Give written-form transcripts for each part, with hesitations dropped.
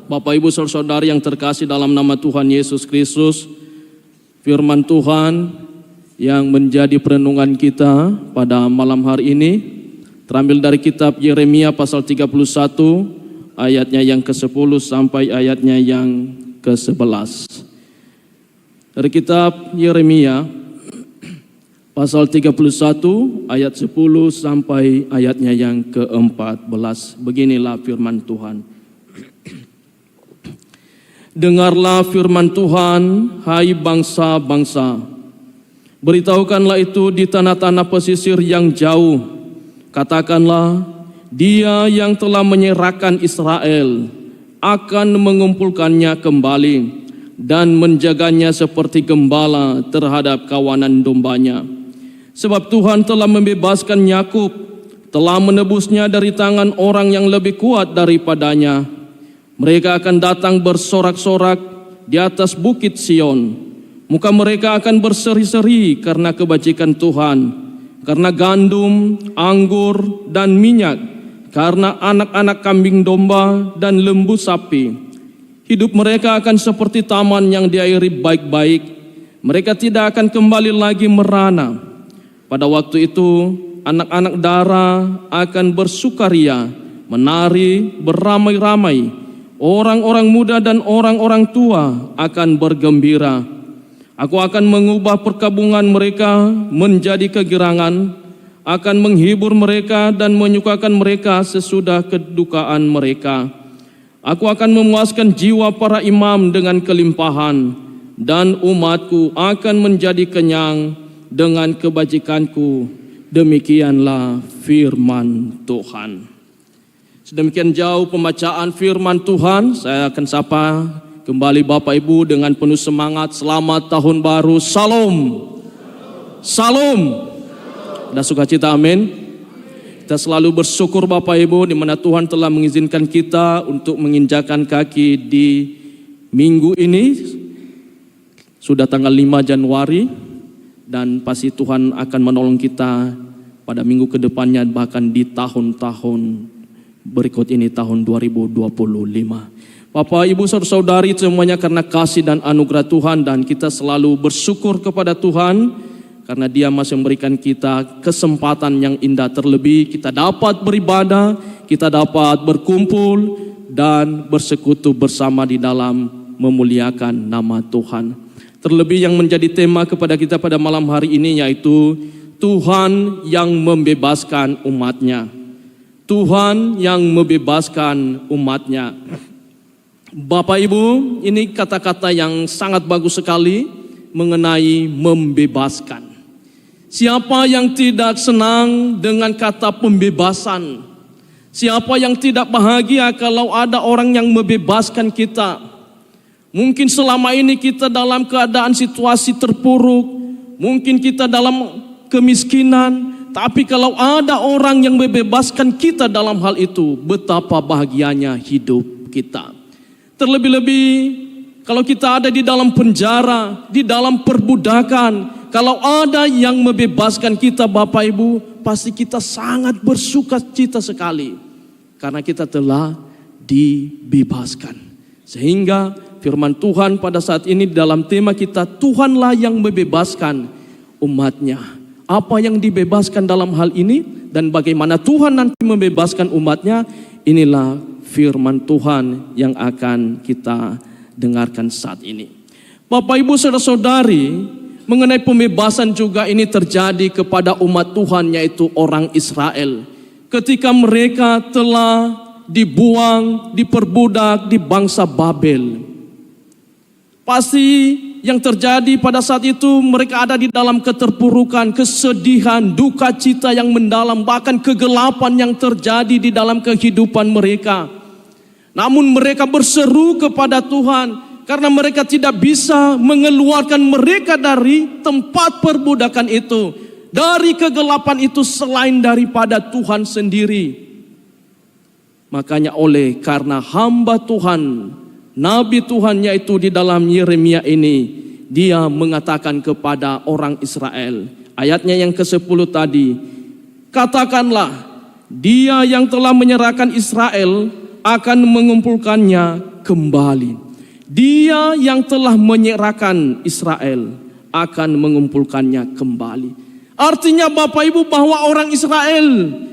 Bapak Ibu saudara-saudari yang terkasih dalam nama Tuhan Yesus Kristus, firman Tuhan yang menjadi perenungan kita pada malam hari ini terambil dari kitab Yeremia pasal 31 ayatnya yang ke-10 sampai ayatnya yang ke-11. Dari kitab Yeremia pasal 31 ayat 10 sampai ayatnya yang ke-14. Beginilah firman Tuhan. Dengarlah firman Tuhan, hai bangsa-bangsa. Beritahukanlah itu di tanah-tanah pesisir yang jauh. Katakanlah, Dia yang telah menyerahkan Israel akan mengumpulkannya kembali dan menjaganya seperti gembala terhadap kawanan dombanya. Sebab Tuhan telah membebaskan Yakub, telah menebusnya dari tangan orang yang lebih kuat daripadanya. Mereka akan datang bersorak-sorak di atas bukit Sion. Muka mereka akan berseri-seri karena kebajikan Tuhan, karena gandum, anggur, dan minyak, karena anak-anak kambing domba dan lembu sapi. Hidup mereka akan seperti taman yang diairi baik-baik. Mereka tidak akan kembali lagi merana. Pada waktu itu, anak-anak darah akan bersukaria, menari beramai-ramai. Orang-orang muda dan orang-orang tua akan bergembira. Aku akan mengubah perkabungan mereka menjadi kegirangan, akan menghibur mereka dan menyukakan mereka sesudah kedukaan mereka. Aku akan memuaskan jiwa para imam dengan kelimpahan, dan umatku akan menjadi kenyang dengan kebajikanku. Demikianlah firman Tuhan. Sedemikian jauh pembacaan firman Tuhan, saya akan sapa kembali Bapak Ibu dengan penuh semangat. Selamat tahun baru, Salam. Salam. Dan sukacita, amin. Kita selalu bersyukur Bapak Ibu di mana Tuhan telah mengizinkan kita untuk menginjakan kaki di minggu ini. Sudah tanggal 5 Januari dan pasti Tuhan akan menolong kita pada minggu kedepannya, bahkan di tahun-tahun berikut ini, tahun 2025. Bapak, Ibu, saudara-saudari semuanya, karena kasih dan anugerah Tuhan, dan kita selalu bersyukur kepada Tuhan karena Dia masih memberikan kita kesempatan yang indah. Terlebih kita dapat beribadah, kita dapat berkumpul dan bersekutu bersama di dalam memuliakan nama Tuhan. Terlebih yang menjadi tema kepada kita pada malam hari ini yaitu Tuhan yang membebaskan umatnya. Tuhan yang membebaskan umatnya. Bapak Ibu, ini kata-kata yang sangat bagus sekali mengenai membebaskan. Siapa yang tidak senang dengan kata pembebasan? Siapa yang tidak bahagia kalau ada orang yang membebaskan kita? Mungkin selama ini kita dalam keadaan situasi terpuruk, mungkin kita dalam kemiskinan, tapi kalau ada orang yang membebaskan kita dalam hal itu, betapa bahagianya hidup kita. Terlebih-lebih kalau kita ada di dalam penjara, di dalam perbudakan, kalau ada yang membebaskan kita Bapak Ibu, pasti kita sangat bersukacita sekali. Karena kita telah dibebaskan. Sehingga firman Tuhan pada saat ini dalam tema kita, Tuhanlah yang membebaskan umatnya. Apa yang dibebaskan dalam hal ini dan bagaimana Tuhan nanti membebaskan umatnya, inilah firman Tuhan yang akan kita dengarkan saat ini. Bapak Ibu saudara-saudari, mengenai pembebasan juga ini terjadi kepada umat Tuhan yaitu orang Israel. Ketika mereka telah dibuang, diperbudak di bangsa Babel. Pasti yang terjadi pada saat itu mereka ada di dalam keterpurukan, kesedihan, duka cita yang mendalam, bahkan kegelapan yang terjadi di dalam kehidupan mereka. Namun mereka berseru kepada Tuhan karena mereka tidak bisa mengeluarkan mereka dari tempat perbudakan itu, dari kegelapan itu selain daripada Tuhan sendiri. Makanya karena hamba Tuhan, Nabi Tuhan yaitu di dalam Yeremia ini, dia mengatakan kepada orang Israel, ayatnya yang ke-10 tadi, katakanlah, Dia yang telah menyerahkan Israel akan mengumpulkannya kembali. Dia yang telah menyerahkan Israel akan mengumpulkannya kembali. Artinya Bapak Ibu bahwa orang Israel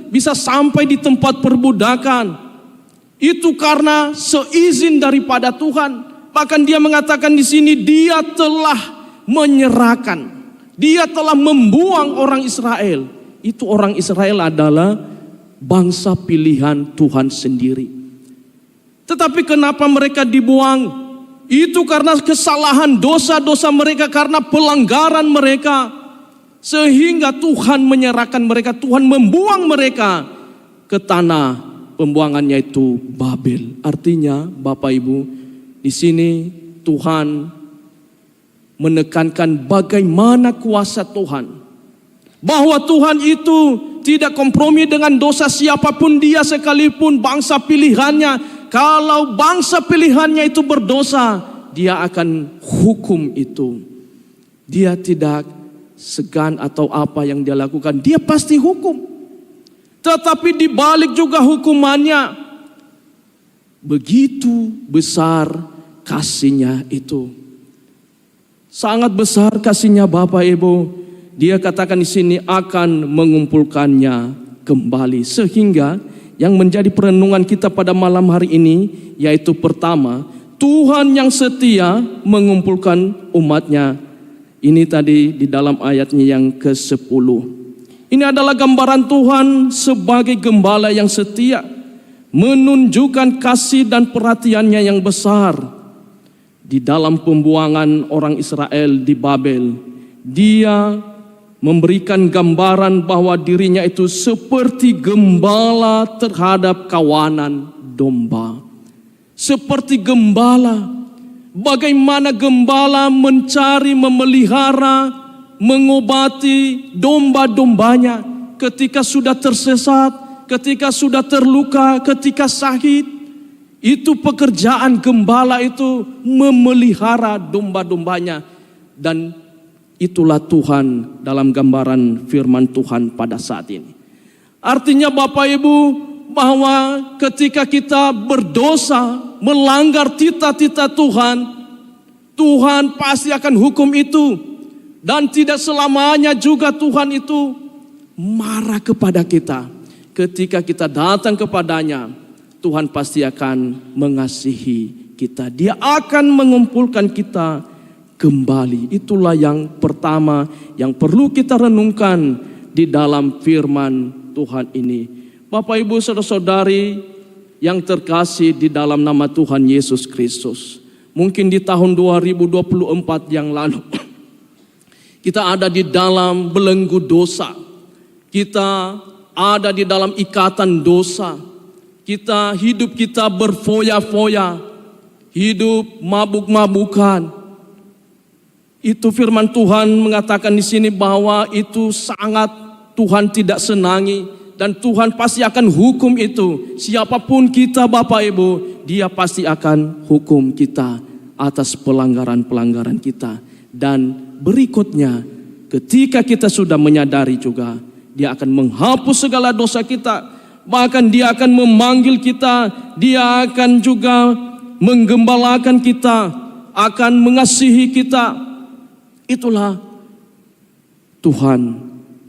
bisa sampai di tempat perbudakan itu karena seizin daripada Tuhan. Bahkan dia mengatakan di sini dia telah menyerahkan, dia telah membuang orang Israel. Itu orang Israel adalah bangsa pilihan Tuhan sendiri. Tetapi kenapa mereka dibuang? Itu karena kesalahan dosa-dosa mereka, karena pelanggaran mereka. Sehingga Tuhan menyerahkan mereka, Tuhan membuang mereka ke tanah pembuangannya itu Babel. Artinya Bapak Ibu, di sini Tuhan menekankan bagaimana kuasa Tuhan. Bahwa Tuhan itu tidak kompromi dengan dosa siapapun dia sekalipun bangsa pilihannya. Kalau bangsa pilihannya itu berdosa, dia akan hukum itu. Dia tidak segan atau apa yang dia lakukan, dia pasti hukum. Tetapi dibalik juga hukumannya, begitu besar kasihnya itu. Sangat besar kasihnya Bapak Ibu. Dia katakan di sini akan mengumpulkannya kembali. Sehingga yang menjadi perenungan kita pada malam hari ini, yaitu pertama, Tuhan yang setia mengumpulkan umatnya. Ini tadi di dalam ayatnya yang ke-10. Ini adalah gambaran Tuhan sebagai gembala yang setia, menunjukkan kasih dan perhatiannya yang besar. Di dalam pembuangan orang Israel di Babel, dia memberikan gambaran bahwa dirinya itu seperti gembala terhadap kawanan domba. Seperti gembala, bagaimana gembala mencari, memelihara, mengobati domba-dombanya ketika sudah tersesat, ketika sudah terluka, ketika sakit. Itu pekerjaan gembala itu, memelihara domba-dombanya. Dan itulah Tuhan dalam gambaran firman Tuhan pada saat ini. Artinya Bapak Ibu, bahwa ketika kita berdosa, melanggar tita-tita Tuhan, Tuhan pasti akan hukum itu. Dan tidak selamanya juga Tuhan itu marah kepada kita. Ketika kita datang kepadanya, Tuhan pasti akan mengasihi kita. Dia akan mengumpulkan kita kembali. Itulah yang pertama yang perlu kita renungkan di dalam firman Tuhan ini. Bapak Ibu saudara-saudari yang terkasih di dalam nama Tuhan Yesus Kristus. Mungkin di tahun 2024 yang lalu kita ada di dalam belenggu dosa. Kita ada di dalam ikatan dosa. Hidup kita berfoya-foya, hidup mabuk-mabukan. Itu firman Tuhan mengatakan di sini bahwa itu sangat Tuhan tidak senangi dan Tuhan pasti akan hukum itu. Siapapun kita Bapak Ibu, dia pasti akan hukum kita atas pelanggaran-pelanggaran kita. Dan berikutnya, ketika kita sudah menyadari juga, dia akan menghapus segala dosa kita. Bahkan dia akan memanggil kita, dia akan juga menggembalakan kita, akan mengasihi kita. Itulah Tuhan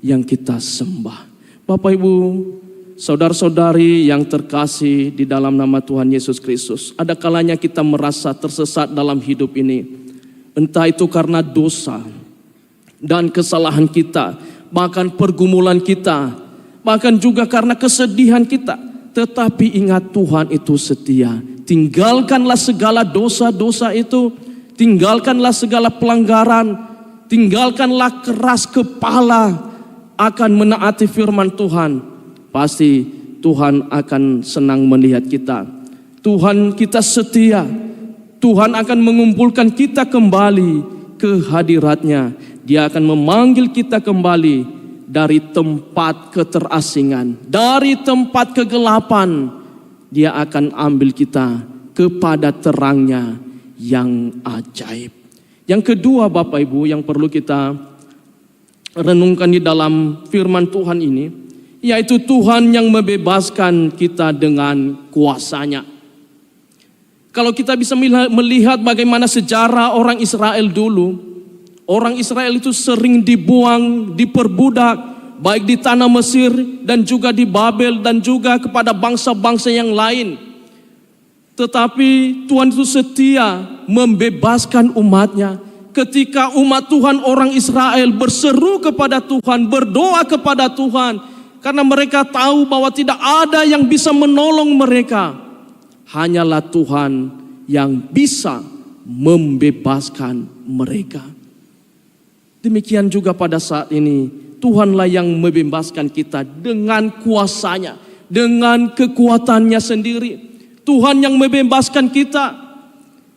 yang kita sembah. Bapak Ibu, saudara-saudari yang terkasih di dalam nama Tuhan Yesus Kristus. Ada kalanya kita merasa tersesat dalam hidup ini. Entah itu karena dosa dan kesalahan kita, bahkan pergumulan kita, bahkan juga karena kesedihan kita. Tetapi ingat Tuhan itu setia. Tinggalkanlah segala dosa-dosa itu. Tinggalkanlah segala pelanggaran. Tinggalkanlah keras kepala akan menaati firman Tuhan. Pasti Tuhan akan senang melihat kita. Tuhan kita setia. Tuhan akan mengumpulkan kita kembali ke hadiratnya. Dia akan memanggil kita kembali dari tempat keterasingan, dari tempat kegelapan. Dia akan ambil kita kepada terangnya yang ajaib. Yang kedua Bapak Ibu yang perlu kita renungkan di dalam firman Tuhan ini, yaitu Tuhan yang membebaskan kita dengan kuasanya. Kalau kita bisa melihat bagaimana sejarah orang Israel dulu, orang Israel itu sering dibuang, diperbudak, baik di tanah Mesir dan juga di Babel dan juga kepada bangsa-bangsa yang lain. Tetapi Tuhan itu setia membebaskan umatnya. Ketika umat Tuhan orang Israel berseru kepada Tuhan, berdoa kepada Tuhan, karena mereka tahu bahwa tidak ada yang bisa menolong mereka. Hanyalah Tuhan yang bisa membebaskan mereka. Demikian juga pada saat ini, Tuhanlah yang membebaskan kita dengan kuasanya, dengan kekuatannya sendiri. Tuhan yang membebaskan kita.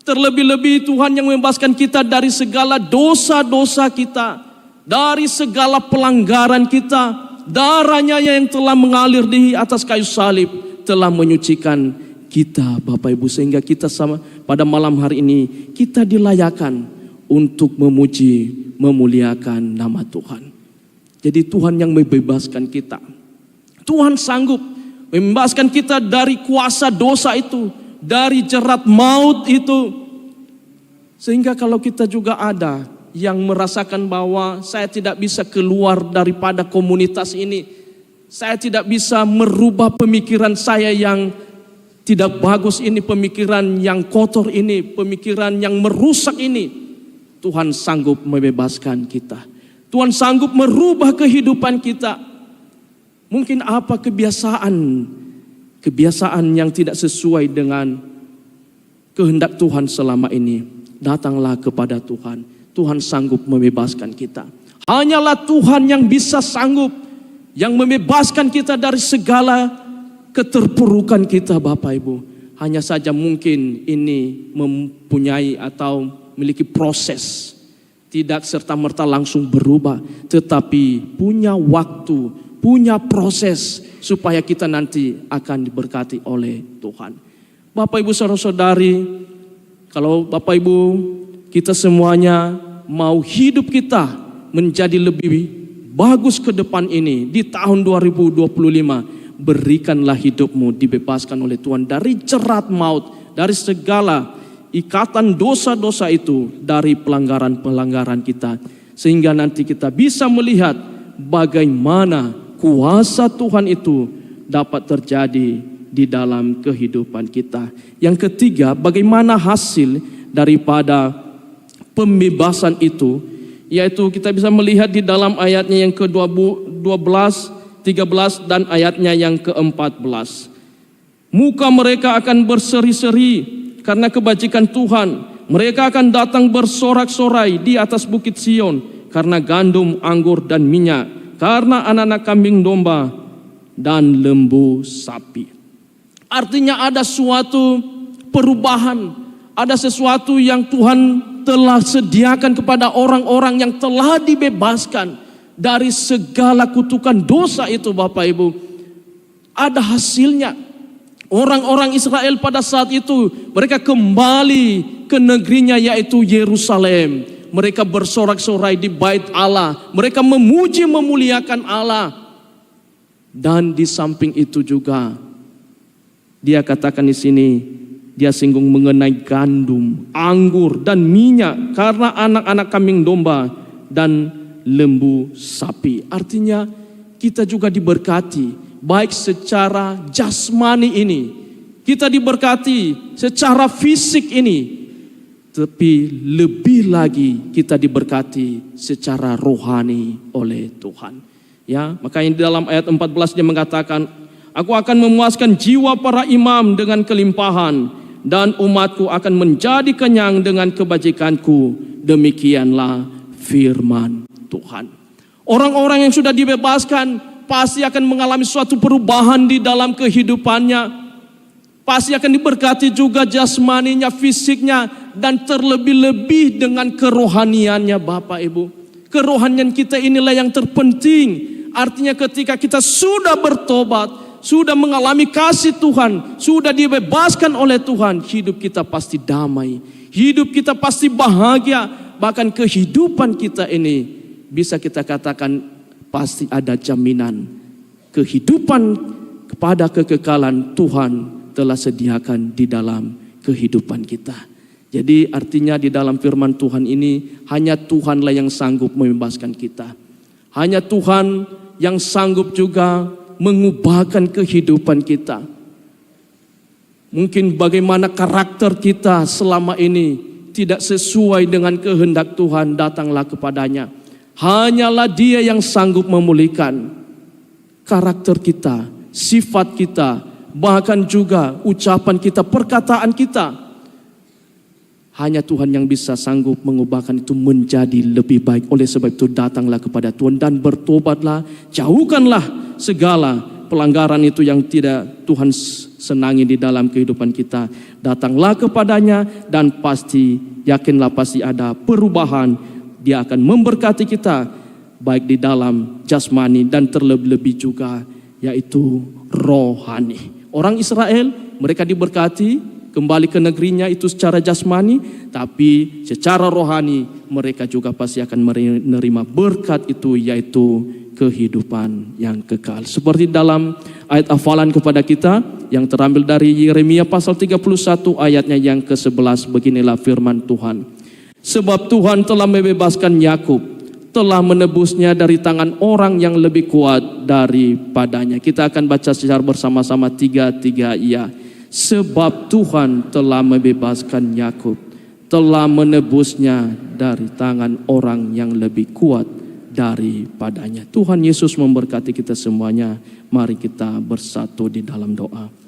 Terlebih-lebih Tuhan yang membebaskan kita dari segala dosa-dosa kita, dari segala pelanggaran kita. Darahnya yang telah mengalir di atas kayu salib telah menyucikan kita, Bapak Ibu, sehingga kita sama pada malam hari ini kita dilayakan untuk memuji, memuliakan nama Tuhan. Jadi Tuhan yang membebaskan kita. Tuhan sanggup membebaskan kita dari kuasa dosa itu, dari jerat maut itu. Sehingga kalau kita juga ada yang merasakan bahwa saya tidak bisa keluar daripada komunitas ini, saya tidak bisa merubah pemikiran saya yang tidak bagus ini, pemikiran yang kotor ini, pemikiran yang merusak ini, Tuhan sanggup membebaskan kita. Tuhan sanggup merubah kehidupan kita. Mungkin apa kebiasaan yang tidak sesuai dengan kehendak Tuhan selama ini, datanglah kepada Tuhan. Tuhan sanggup membebaskan kita. Hanyalah Tuhan yang bisa sanggup, yang membebaskan kita dari segala keterpurukan kita, Bapak Ibu. Hanya saja mungkin ini mempunyai atau memiliki proses, tidak serta-merta langsung berubah, tetapi punya waktu, punya proses supaya kita nanti akan diberkati oleh Tuhan. Bapak Ibu saudara-saudari, kalau Bapak Ibu kita semuanya mau hidup kita menjadi lebih bagus ke depan ini di tahun 2025, berikanlah hidupmu dibebaskan oleh Tuhan dari jerat maut, dari segala ikatan dosa-dosa itu, dari pelanggaran-pelanggaran kita. Sehingga nanti kita bisa melihat bagaimana kuasa Tuhan itu dapat terjadi di dalam kehidupan kita. Yang ketiga, bagaimana hasil daripada pembebasan itu, yaitu kita bisa melihat di dalam ayatnya yang ke-12, 13 dan ayatnya yang ke-14. Muka mereka akan berseri-seri karena kebajikan Tuhan. Mereka akan datang bersorak-sorai di atas bukit Sion karena gandum, anggur dan minyak, karena anak-anak kambing domba dan lembu sapi. Artinya ada suatu perubahan, ada sesuatu yang Tuhan telah sediakan kepada orang-orang yang telah dibebaskan dari segala kutukan dosa itu, Bapak Ibu. Ada hasilnya. Orang-orang Israel pada saat itu, mereka kembali ke negerinya, yaitu Yerusalem. Mereka bersorak-sorai di bait Allah. Mereka memuji, memuliakan Allah. Dan di samping itu juga, dia katakan di sini, dia singgung mengenai gandum, anggur dan minyak, karena anak-anak kambing domba dan lembu sapi. Artinya kita juga diberkati, baik secara jasmani ini, kita diberkati secara fisik ini, tapi lebih lagi kita diberkati secara rohani oleh Tuhan. Ya, makanya di dalam ayat 14 dia mengatakan, aku akan memuaskan jiwa para imam dengan kelimpahan, dan umatku akan menjadi kenyang dengan kebajikanku. Demikianlah firman Tuhan. Orang-orang yang sudah dibebaskan pasti akan mengalami suatu perubahan di dalam kehidupannya. Pasti akan diberkati juga jasmaninya, fisiknya, dan terlebih-lebih dengan kerohaniannya, Bapak Ibu. Kerohanian kita inilah yang terpenting. Artinya ketika kita sudah bertobat, sudah mengalami kasih Tuhan, sudah dibebaskan oleh Tuhan, hidup kita pasti damai, hidup kita pasti bahagia. Bahkan kehidupan kita ini bisa kita katakan pasti ada jaminan kehidupan kepada kekekalan Tuhan telah sediakan di dalam kehidupan kita. Jadi artinya di dalam firman Tuhan ini hanya Tuhanlah yang sanggup membebaskan kita. Hanya Tuhan yang sanggup juga mengubahkan kehidupan kita. Mungkin bagaimana karakter kita selama ini tidak sesuai dengan kehendak Tuhan, datanglah kepadanya. Hanyalah Dia yang sanggup memulihkan karakter kita, sifat kita, bahkan juga ucapan kita, perkataan kita. Hanya Tuhan yang bisa sanggup mengubahkan itu menjadi lebih baik. Oleh sebab itu datanglah kepada Tuhan dan bertobatlah. Jauhkanlah segala pelanggaran itu yang tidak Tuhan senangi di dalam kehidupan kita. Datanglah kepadanya dan pasti, yakinlah pasti ada perubahan. Dia akan memberkati kita baik di dalam jasmani dan terlebih-lebih juga yaitu rohani. Orang Israel mereka diberkati kembali ke negerinya itu secara jasmani, tapi secara rohani mereka juga pasti akan menerima berkat itu, yaitu kehidupan yang kekal. Seperti dalam ayat hafalan kepada kita yang terambil dari Yeremia pasal 31 ayatnya yang ke-11, beginilah firman Tuhan. Sebab Tuhan telah membebaskan Yakub, telah menebusnya dari tangan orang yang lebih kuat daripadanya. Kita akan baca secara bersama-sama 3 ya. Sebab Tuhan telah membebaskan Yakub, telah menebusnya dari tangan orang yang lebih kuat daripadanya. Tuhan Yesus memberkati kita semuanya. Mari kita bersatu di dalam doa.